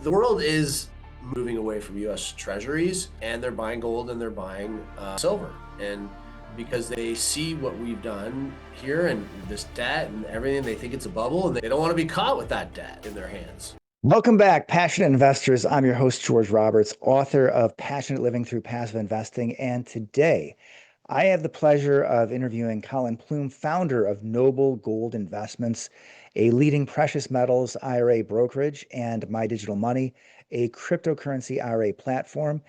The world is moving away from US Treasuries, and they're buying gold and they're buying silver. And because they see what we've done here and this debt and everything, they think it's a bubble and they don't want to be caught with that debt in their hands. Welcome back, passionate investors. I'm your host, George Roberts, author of Passionate Living Through Passive Investing. And today I have the pleasure of interviewing Colin Plume, founder of Noble Gold Investments, a leading precious metals IRA brokerage, and My Digital Money, a cryptocurrency IRA platform.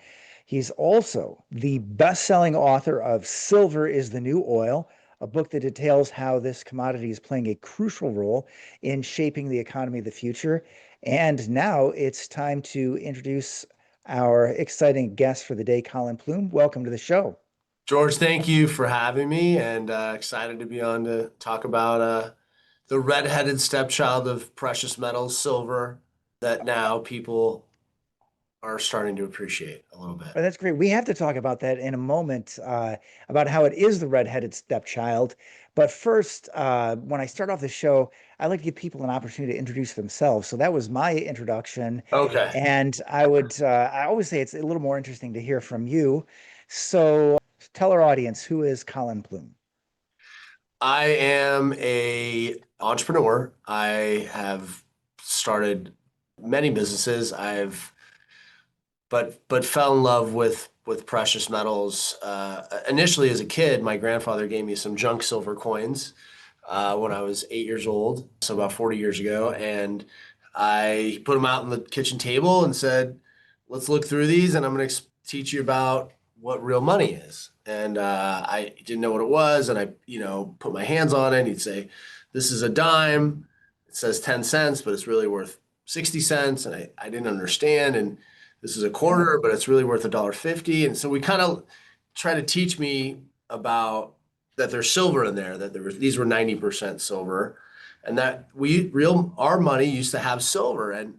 He's also the best-selling author of Silver is the New Oil, a book that details how this commodity is playing a crucial role in shaping the economy of the future. And now it's time to introduce our exciting guest for the day, Colin Plume. Welcome to the show. George, thank you for having me, and excited to be on to talk about the redheaded stepchild of precious metals, silver, that now people are starting to appreciate a little bit. Oh, that's great. We have to talk about that in a moment, about how it is the redheaded stepchild. But first, when I start off the show, I like to give people an opportunity to introduce themselves. So that was my introduction. Okay. And I always say it's a little more interesting to hear from you. So tell our audience, who is Colin Plume? I am an entrepreneur. I have started many businesses. But fell in love with precious metals. Initially, as a kid, my grandfather gave me some junk silver coins when I was 8 years old, so about 40 years ago, and I put them out on the kitchen table and said, "Let's look through these, and I'm going to teach you about what real money is." And I didn't know what it was, and I, put my hands on it. And he'd say, "This is a dime. It says 10 cents, but it's really worth 60 cents." And I didn't understand. And this is a quarter, but it's really worth $1.50. And so we kind of try to teach me about that there's silver in there, that these were 90% silver, and that our money used to have silver. And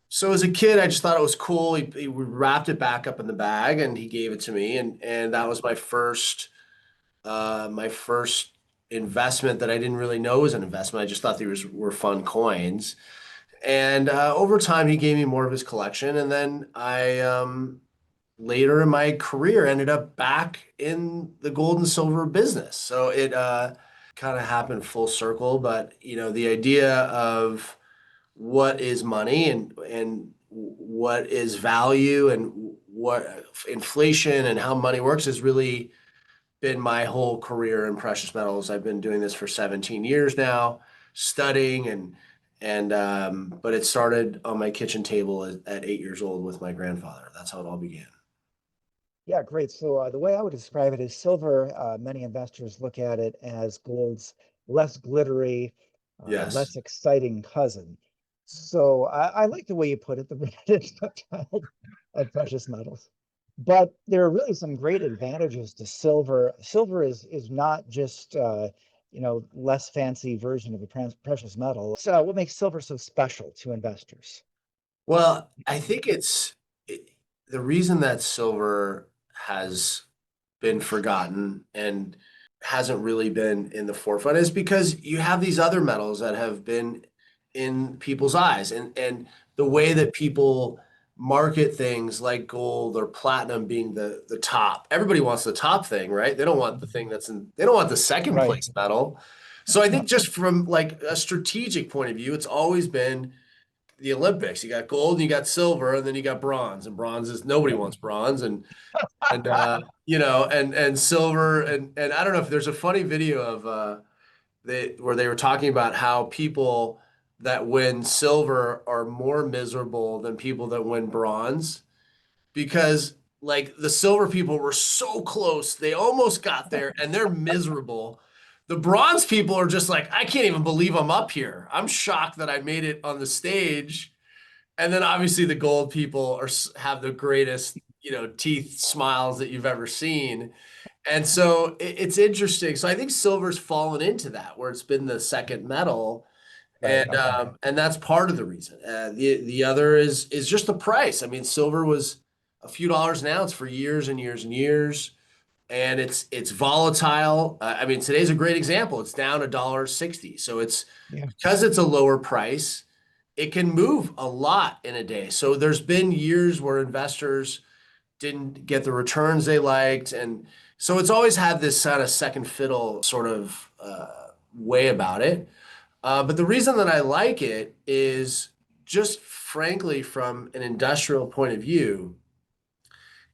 so as a kid, I just thought it was cool. He wrapped it back up in the bag and he gave it to me. And that was my first investment that I didn't really know was an investment. I just thought these were fun coins. And over time, he gave me more of his collection. And then I, later in my career, ended up back in the gold and silver business. So it kind of happened full circle. But, the idea of what is money and what is value and what inflation and how money works has really been my whole career in precious metals. I've been doing this for 17 years now, studying but it started on my kitchen table at 8 years old with my grandfather. That's how it all began. Yeah, great. So the way I would describe it is silver, many investors look at it as gold's less glittery, Yes. less exciting cousin. So I like the way you put it, the redheaded stepchild of precious metals. But there are really some great advantages to silver. Silver is not just less fancy version of a precious metal. So what makes silver so special to investors? Well, I think the reason that silver has been forgotten and hasn't really been in the forefront is because you have these other metals that have been in people's eyes, and the way that people market things like gold or platinum being the top. Everybody wants the top thing, right? They don't want the thing they don't want the second place metal. So I think just from like a strategic point of view, it's always been the Olympics. You got gold, and you got silver, and then you got bronze. And bronze is nobody wants bronze, and silver, and I don't know if there's a funny video of where they were talking about how people that win silver are more miserable than people that win bronze, because like the silver people were so close, they almost got there and they're miserable. The bronze people are just like, I can't even believe I'm up here. I'm shocked that I made it on the stage. And then obviously the gold people have the greatest, teeth smiles that you've ever seen. And so it's interesting. So I think silver's fallen into that, where it's been the second metal. Right. And that's part of the reason. The other is just the price. I mean, silver was a few dollars an ounce for years and years and years, and it's volatile. I mean, today's a great example. It's down $1.60. So because it's a lower price, it can move a lot in a day. So there's been years where investors didn't get the returns they liked. And so it's always had this kind of second fiddle sort of way about it. But the reason that I like it is just frankly from an industrial point of view.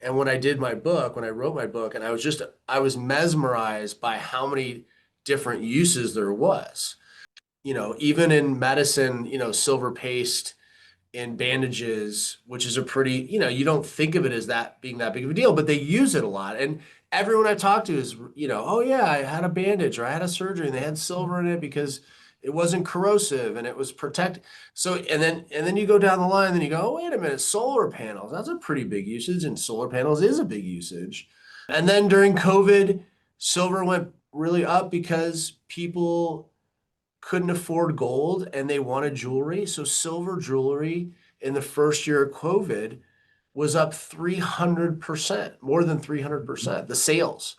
And when I did my book, when I wrote my book, and I was mesmerized by how many different uses there was. Even in medicine, silver paste in bandages, which is a pretty, you don't think of it as that being that big of a deal, but they use it a lot. And everyone I talk to is, oh yeah, I had a bandage or I had a surgery and they had silver in it because it wasn't corrosive and it was protected. So, and then you go down the line, and then you go, oh, wait a minute, solar panels, that's a pretty big usage, and solar panels is a big usage. And then during COVID, silver went really up because people couldn't afford gold and they wanted jewelry. So silver jewelry in the first year of COVID was up 300%, more than 300%, the sales.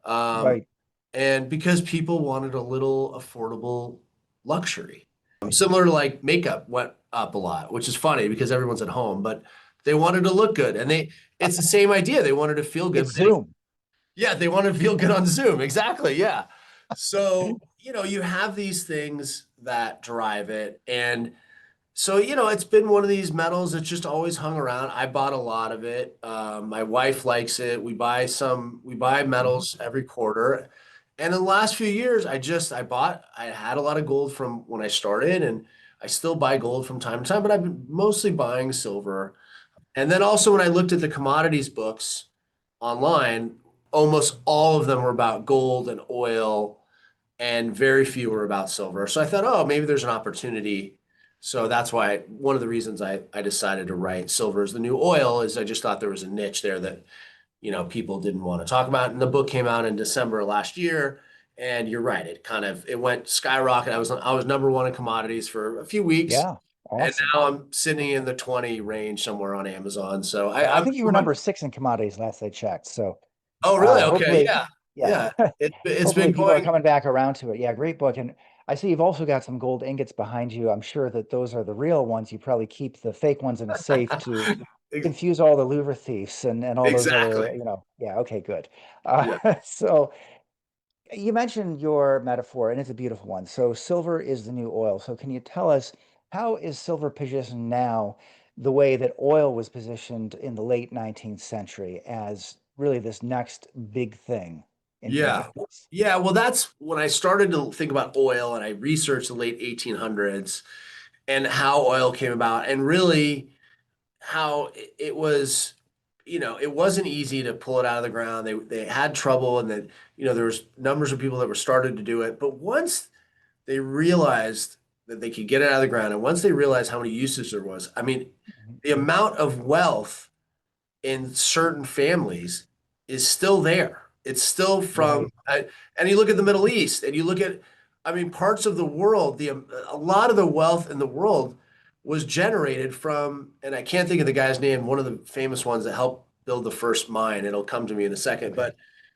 Um, Right. and because people wanted a little affordable luxury. Similar to like makeup went up a lot, which is funny because everyone's at home, but they wanted to look good. And it's the same idea. They wanted to feel good. It's Zoom. Yeah, they want to feel good on Zoom. Exactly. Yeah. So, you have these things that drive it. And so, it's been one of these metals that's just always hung around. I bought a lot of it. My wife likes it. We buy metals every quarter. And in the last few years, I had a lot of gold from when I started, and I still buy gold from time to time, but I've been mostly buying silver. And then also when I looked at the commodities books online, almost all of them were about gold and oil, and very few were about silver. So I thought, oh, maybe there's an opportunity. So that's why one of the reasons I decided to write silver is the new oil is I just thought there was a niche there that, people didn't want to talk about. And the book came out in December of last year. And you're right, it went skyrocket. I was number one in commodities for a few weeks. Yeah. And Awesome. now I'm sitting in the 20 range somewhere on Amazon. So Yeah, I I'm think you were number 6 in commodities last I checked. So oh, really? Okay. hopefully, Yeah. yeah, Yeah. It's hopefully been people are going. coming back around to it. Yeah, great book. And I see you've also got some gold ingots behind you. I'm sure that those are the real ones. You probably keep the fake ones in a safe to Ex- confuse all the Louvre thieves and all those other, Exactly. yeah, okay, good. Yeah. So you mentioned your metaphor, and it's a beautiful one. So silver is the new oil. So can you tell us how is silver positioned now the way that oil was positioned in the late 19th century as really this next big thing in Yeah. commodities? Yeah. Well, that's when I started to think about oil and I researched the late 1800s and how oil came about and really how it was, it wasn't easy to pull it out of the ground. They had trouble and then, there was numbers of people that were started to do it. But once they realized that they could get it out of the ground and once they realized how many uses there was, I mean, Mhm. the amount of wealth in certain families is still there. It's still Right. and you look at the Middle East and you look at, I mean, parts of the world, a lot of the wealth in the world was generated from, and I can't think of the guy's name, one of the famous ones that helped build the first mine. It'll come to me in a second, Okay. but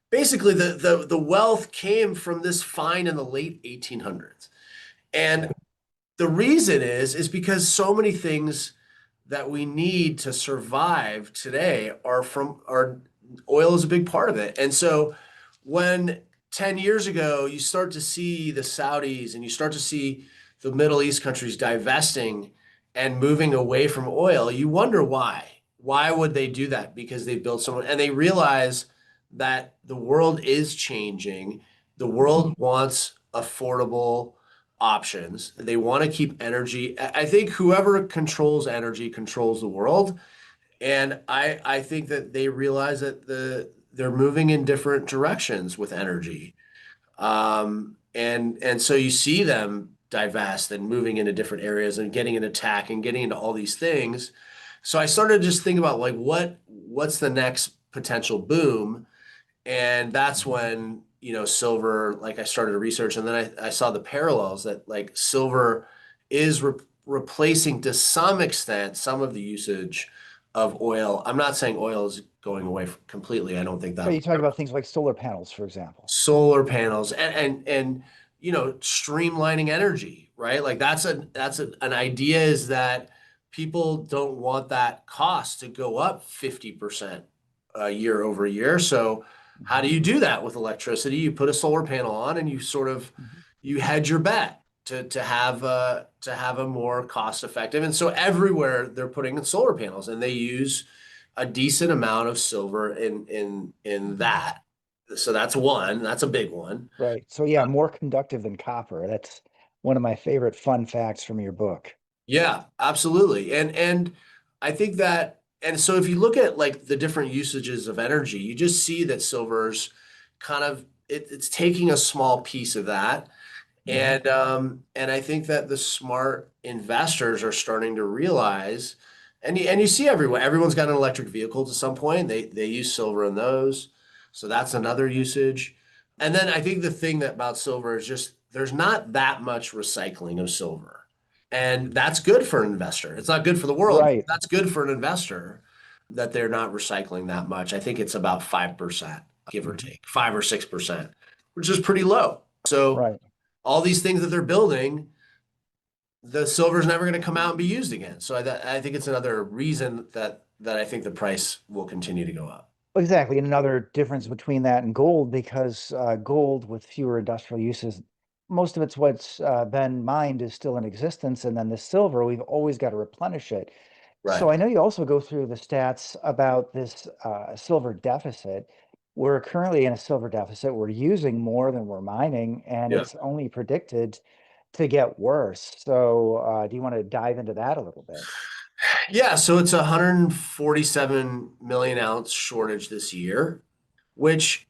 basically the wealth came from this find in the late 1800s. And Yeah. the reason is because so many things that we need to survive today are oil is a big part of it. And so when 10 years ago you start to see the Saudis and you start to see the Middle East countries divesting and moving away from oil, you wonder why. Why would they do that? Because they built someone and they realize that the world is changing. The world wants affordable options. They want to keep energy. I think whoever controls energy controls the world. And I think that they realize that they're moving in different directions with energy. And so you see them divest and moving into different areas and getting into tech and getting into all these things. So I started to just think about like what's the next potential boom? And that's Mhm. when, silver, like I started to research, and then I saw the parallels that like silver is replacing to some extent some of the usage of oil. I'm not saying oil is going away completely. I don't think So that you talk about things like solar panels, for example. solar panels and streamlining energy, right? Like an idea is that people don't want that cost to go up 50% year over year. So how Mhm. do you do that with electricity? You put a solar panel on and you sort of Mhm. you hedge your bet to have a more cost effective. And so everywhere they're putting in solar panels and they use a decent amount of silver in Mhm. that. So that's one. That's a big one. Right. So yeah, more conductive than copper. That's one of my favorite fun facts from your book. Yeah, absolutely. And I think that and so if you look at like the different usages of energy, you just see that silver's kind of it's taking a small piece of that. Mhm. And I think that the smart investors are starting to realize and you see everywhere everyone's got an electric vehicle to some point. They use silver in those. So that's another usage. And then I think the thing that about silver is just there's not that much recycling of silver. And that's good for an investor. It's not good for the world. Right. That's good for an investor that they're not recycling that much. I think it's about 5%, give or Mhm. take, 5 or 6%, which is pretty low. So Right. all these things that they're building, the silver's never going to come out and be used again. So I think it's another reason that I think the price will continue to go up. Exactly. And another difference between that and gold, because gold with fewer industrial uses, most of it's what's been mined is still in existence. And then the silver, we've always got to replenish it. So Right. I know you also go through the stats about this silver deficit. We're currently in a silver deficit. We're using more than we're mining, and Yeah. it's only predicted to get worse. So do you want to dive into that a little bit? Yeah. So it's a 147 million ounce shortage this year, which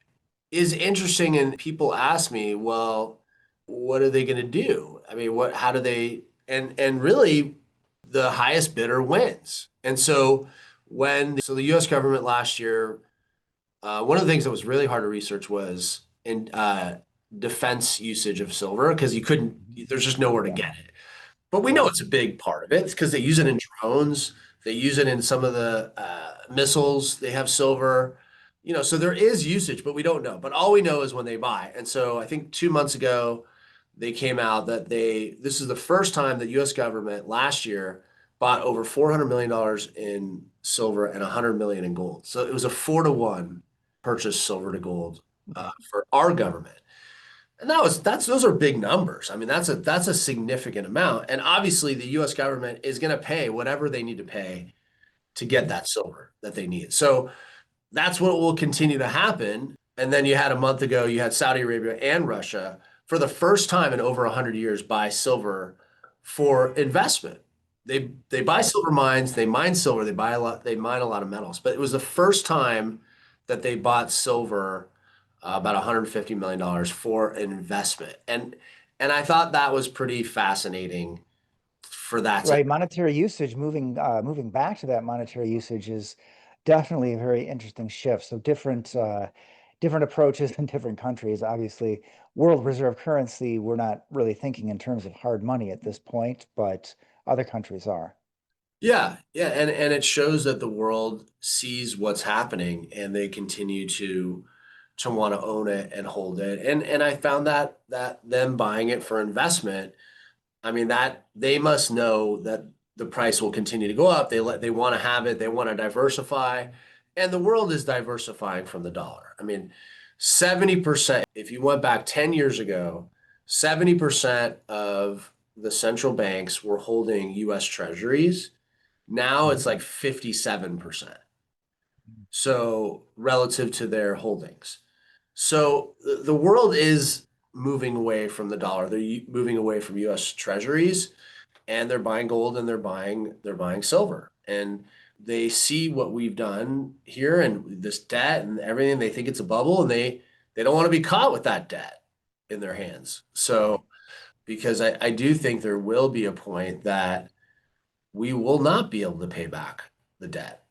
is interesting. And people ask me, well, what are they going to do? I mean, how do they, and really the highest bidder wins. And so so the US government last year, one of the things that was really hard to research was in defense usage of silver because Mhm. there's just nowhere to Yeah, get it. But we know right, it's a big part of it because they use it in right. drones. They use it in some of the missiles. They have silver, so there is usage, but we don't know. But all we know is when they buy. And so I think 2 months ago, they came out that this is the first time that U.S. government last year bought over $400 million in silver and 100 million in gold. So it was a 4-to-1 purchase silver to gold Okay. for our government. And those are big numbers. I mean, that's a significant amount. And obviously the US government is going to pay whatever they need to pay to get Mhm. that silver that they need. So that's what will continue to happen. And then you had a month ago, you had Saudi Arabia and Russia for the first time in over 100 years buy silver for investment. They buy Right. silver mines, they mine silver, they mine a lot of metals. But it was the first time that they bought silver about $150 million for an investment. And I thought that was pretty fascinating for that to Right. Monetary usage, moving back to that monetary usage is definitely a very interesting shift. So different approaches in different countries. Obviously, world reserve currency, we're not really thinking in terms of hard money at this point, but other countries are. Yeah, yeah, and it shows that the world sees what's happening and they continue to want to own it and hold it. And I found that them buying it for investment, I mean that they must know that the price will continue to go up. They want to have it, they want to diversify, and the world is diversifying from the dollar. I mean, 70%, if you went back 10 years ago, 70% of the central banks were holding US Treasuries. Now it's Mhm. like 57%. So relative to their holdings. So the world is moving away from the dollar. They're moving away from US Treasuries and they're buying gold and they're buying silver. And they see what we've done here and this debt and everything. They think it's a bubble and they don't want to be caught with that debt in their hands. Right. So because I do think there will be a point that we will not be able to pay back the debt.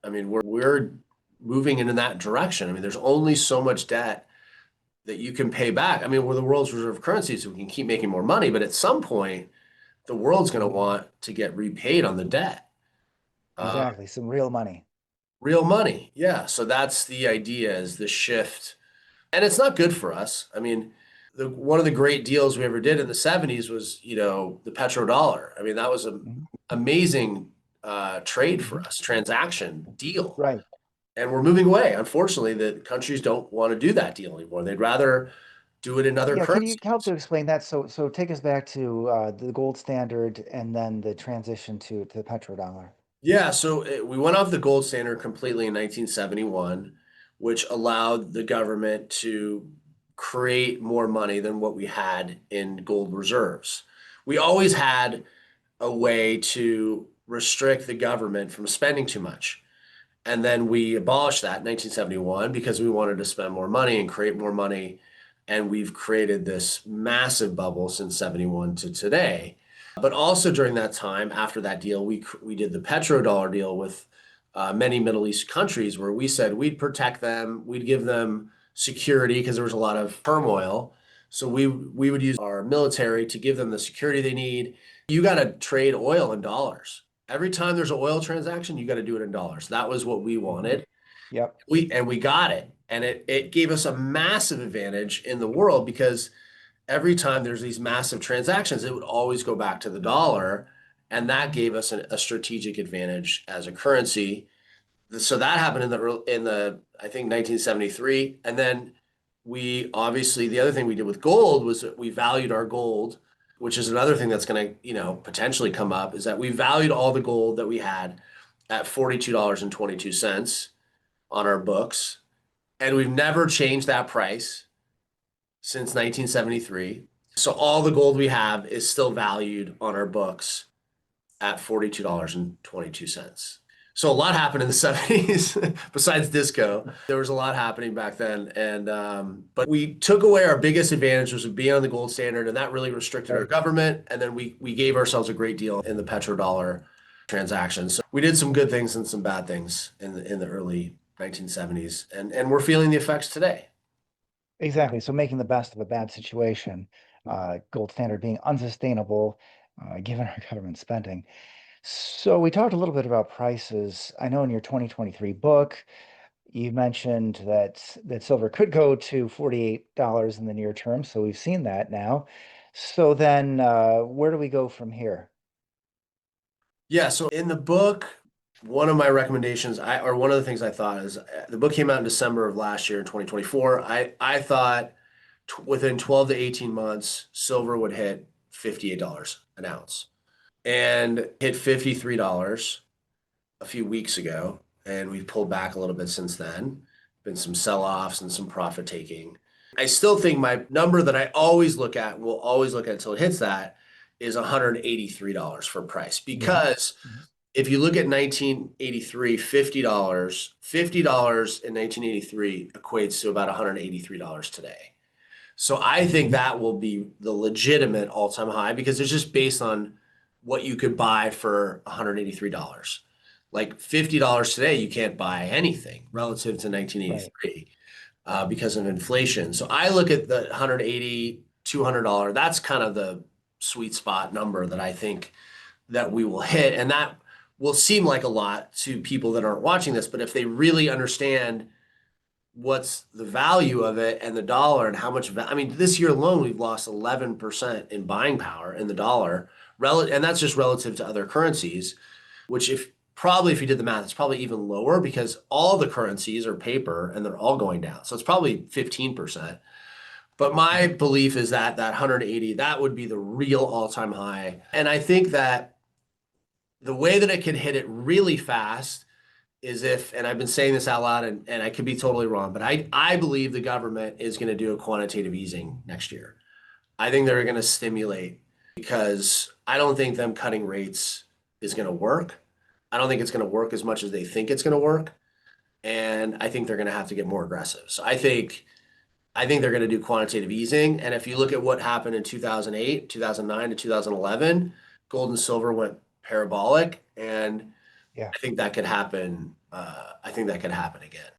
I mean, we're moving in that direction. I mean, there's only so much debt that you can pay back. I mean, we're the world's reserve currency, so we can keep making more money, but at some point, the world's going to Mhm. want to get repaid on the debt. Uh, Exactly. Some real money. Real money. Yeah. So that's the idea is the shift. And it's not good for us. I mean, one of the great deals we ever did in the 70s was, the petrodollar. I mean, that was an Mhm. amazing trade for Mhm. us, transaction deal. Right. And we're moving away. Unfortunately, the countries don't want to do that deal anymore. They'd rather do it in other Yeah, can you currencies. help to explain that? So take us back to the gold standard and then the transition to the petrodollar. Yeah, so we went off the gold standard completely in 1971, which allowed the government to create more money than what we had in gold reserves. We always had a way to restrict the government from spending too much. And then we abolished that in 1971 because we wanted to spend more money and create more money. And we've created this massive bubble since 71 to today. But also during that time, after that deal, we did the petrodollar deal with many Middle East countries where we said we'd protect them, we'd give them security because there was a lot of turmoil. So we would use our military to give them the security they need. You got to trade oil in dollars. Every time there's an oil transaction, you got to do it in dollars. That was what we Mhm. wanted. Yep. We got it. And it gave us a massive advantage in the world because every time there's these massive transactions, it would always go back to the dollar. And that gave us a strategic advantage as a currency. So that happened in the I think 1973. And then we obviously the other thing we did with gold was that we valued our gold, which is another thing that's going to, potentially come up, is that we valued all the gold that we had at $42.22 on our books. And we've never changed that price since 1973. So all the gold we have is still valued on our books at $42.22. So a lot happened in the 70s besides disco. There was a lot happening back then. And but we took away our biggest advantage, was being on the gold standard, and that really restricted our Right. government. And then we gave ourselves a great deal in the petrodollar transactions. So we did some good things and some bad things in the early 1970s. And we're feeling the effects today. Exactly. So making the best of a bad situation, gold standard being unsustainable, given our government spending. So we talked a little bit about prices. I know in your 2023 book, you mentioned that silver could go to $48 in the near term. So we've seen that now. So then where do we go from here? Yeah, so in the book, one of my recommendations, or one of the things I thought is the book came out in December of last year in 2024. I thought within 12 to 18 months, silver would hit $58 an ounce and hit $53 a few weeks ago. And we've pulled back a little bit since then. Been some sell-offs and some profit taking. I still think my number that I always look at, will always look at until it hits that, is $183 for price. Mhm. Because Mhm. if you look at 1983, $50 in 1983 equates to about $183 today. So I think that will be the legitimate all-time high because it's just based on what you could buy for $183. Like $50 today, you can't buy anything relative to Right. 1983 because of inflation. So I look at the 180, $200. That's kind of the sweet spot number that I think that we will hit. And that will seem like a lot to people that aren't watching this, but if they really understand what's the value of it and the dollar and how much, I mean, this year alone, we've lost 11% in buying power in the dollar, and that's just relative to other currencies, which if you did the math, it's probably even lower because all the currencies are paper and they're all going down. So it's probably 15%. But my Mhm. belief is that that 180, that would be the real all-time high. And I think that the way that it could hit it really fast is if, and I've been saying this out loud and I could be totally wrong, but I believe the government is going to do a quantitative easing next year. I think they're going to stimulate because I don't think them cutting rates is going to work. I don't think it's going to work as much as they think it's going to work. And I think they're going to have to get more aggressive. So I think they're going to do quantitative easing. And if you look at what happened in 2008, 2009 to 2011, gold and silver went parabolic. And Yeah. I think that could happen. I think that could happen again.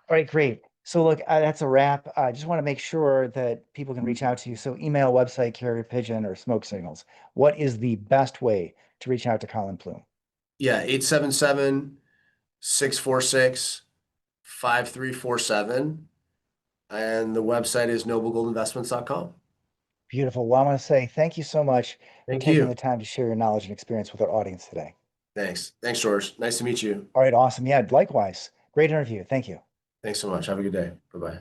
All right, great. So look, that's a wrap. I just want to make sure that people can reach out to you. So email, website, carrier pigeon, or smoke signals. What is the best way to reach out to Colin Plume? Yeah, 877 646 5347. And the website is noblegoldinvestments.com. Beautiful. Well, I want to say thank you so much for Thank taking you. the time to share your knowledge and experience with our audience today. Thanks. Thanks, George. Nice to meet you. All right, awesome. Yeah, likewise. Great interview. Thank you. Thanks so much. Have a good day. Bye-bye.